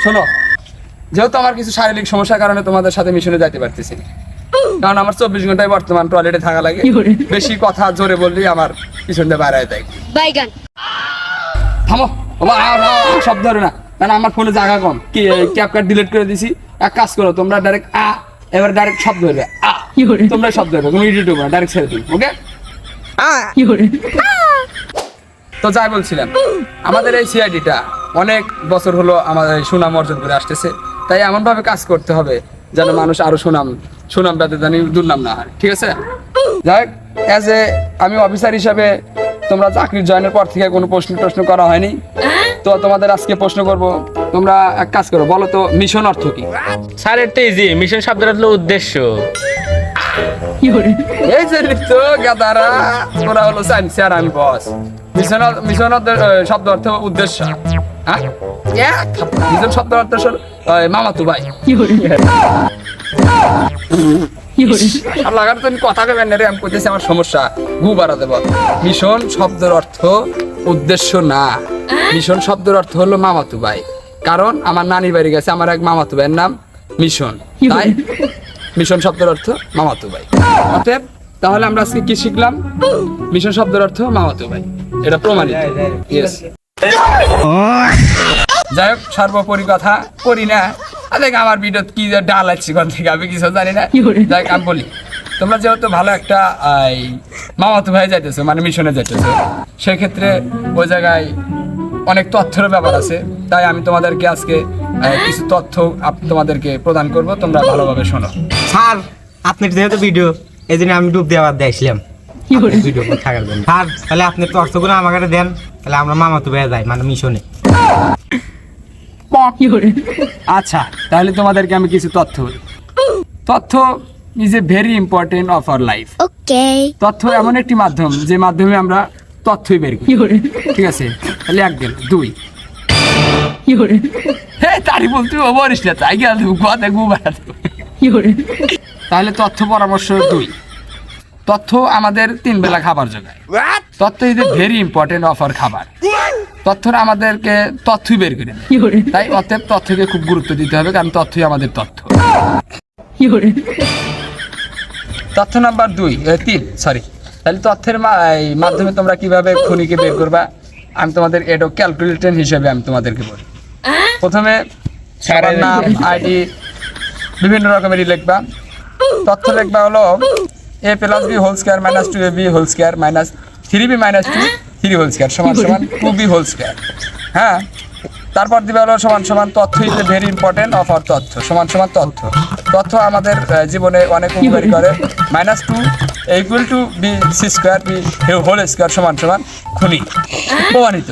শোনো, যেহেতু আমার কিছু শারীরিক সমস্যার কারণে তোমাদের সাথে মিশনে যাইতে পারতেছি না, কারণ আমার 24 ঘন্টায় বর্তমান টয়লেটে থাকা লাগে, বেশি কথা জোরে বললেই আমার পিছনে বাইরে দেয়। থামো শব্দ ধরে না, কারণ আমার ফোনে জায়গা কম, কি ক্যাপকাট ডিলিট করে দিছি। এক কাজ করো, তোমরা ডাইরেক্ট এবার ডাইরেক্ট শব্দ ধরবে, তোমরা শব্দ ধরবে, কোনো এডিট হবে না, ডাইরেক্ট ছেড়ে দিই। ওকে? তো যাই বলছিলাম, আমাদের এই সিআইডিটা অনেক বছর হলো আমাদের সুনাম অর্জন করে আসতেছে, তাই এমন ভাবে কাজ করতে হবে যেন মানুষ আরো সুনাম পেতে জানি, দুর্নাম না হয়। ঠিক আছে? যাই হোক, অ্যাজ এ আমি অফিসার হিসাবে তোমরা চাকরির জয়েনের পর থেকে কোনো প্রশ্ন করা হয়নি, তো তোমাদের আজকে প্রশ্ন করব। তোমরা এক কাজ করো, বলো তো মিশন অর্থ কি? স্যার এটা ইজি, মিশন শব্দটা হলো উদ্দেশ্য। এই যে লিখতো গাদারা, ওরা হলো সায়েন্স আর আমি বস। মিশন শব্দ অর্থ উদ্দেশ্য। মিশন শব্দ অর্থ মামাতো ভাই। লাগার তো কথা কেবেন রে, আমি কইতেছি আমার সমস্যা, গু বাড়া দেব। মিশন শব্দের অর্থ উদ্দেশ্য না, মিশন শব্দের অর্থ হলো মামাতো ভাই। কারণ আমার নানির বাড়ি গেছে আমার এক মামাতো ভাইয়ের নাম মিশন, তাই মিশন শব্দের অর্থ মামাতো ভাই। অতএব তাহলে আমরা আজকে কি শিখলাম? মিশন শব্দের অর্থ মামাতো ভাই, এটা প্রমাণিত। ইয়েস। যাই হোক, সর্বোপরি কথা করি না, দেখ আমার ভিডিও কি ডাল আছে কোন থেকে আমি কিছু জানি না। যাই আমি বলি, তোমরা যেহেতু ভালো একটা মামাতো ভাই যাইতেছো, মানে মিশনে যাইতেছো, সেক্ষেত্রে ওই জায়গায় অনেক তথ্যের ব্যাপার আছে, তাই আমি তোমাদেরকে আজকে কিছু তথ্য তোমাদেরকে প্রদান করব, তোমরা ভালোভাবে শোনো। স্যার আপনার যেহেতু ভিডিও, এই জন্য আমি ডুব দিয়ে আবার দেখছিলাম ভিডিও থাকার জন্য। স্যার তাহলে আপনি তথ্যগুলো আমাকে দেন, তাহলে আমরা মামাতো ভাই যাই, মানে মিশনে। আচ্ছা, তাহলে তোমাদেরকে আমি কিছু তথ্য is a very important of our life. তথ্য এমন একটি মাধ্যম, যে মাধ্যমে আমরা তথ্যই বের করি। ঠিক আছে? তাহলে 1 গেল, 2 তারই বলতে বলিস না, তাই গেল কথা গু বাড়াতে। তাহলে তথ্য পরামর্শ 2, তথ্য আমাদের 3 বেলা খাবার যোগায়। তথ্য is a very important of our খাবার। তথ্যরা আমাদেরকে তথ্যই বের করে দেয়, তাই অতএব তথ্যকে খুব গুরুত্ব দিতে হবে, কারণ তথ্যই আমাদের তথ্য। তথ্য নাম্বার 3, সরি। তাহলে তথ্যের মাধ্যমে তোমরা কিভাবে খুনিকে বের করবা, আমি তোমাদের এটা ক্যালকুলেটর হিসেবে আমি তোমাদেরকে বলি। প্রথমে সবার নাম, আইডি, বিভিন্ন রকমেরই লিখবা। তথ্য লিখবা হলো a + b² - 2ab² - 3b - 2 সমান 2b²। হ্যাঁ, তারপর দিবে হলো সমান তথ্য is a very important of our তথ্য সমান তথ্য আমাদের জীবনে অনেক উপকারী করে। -2 = b² সমান খুনি। প্রমাণিত।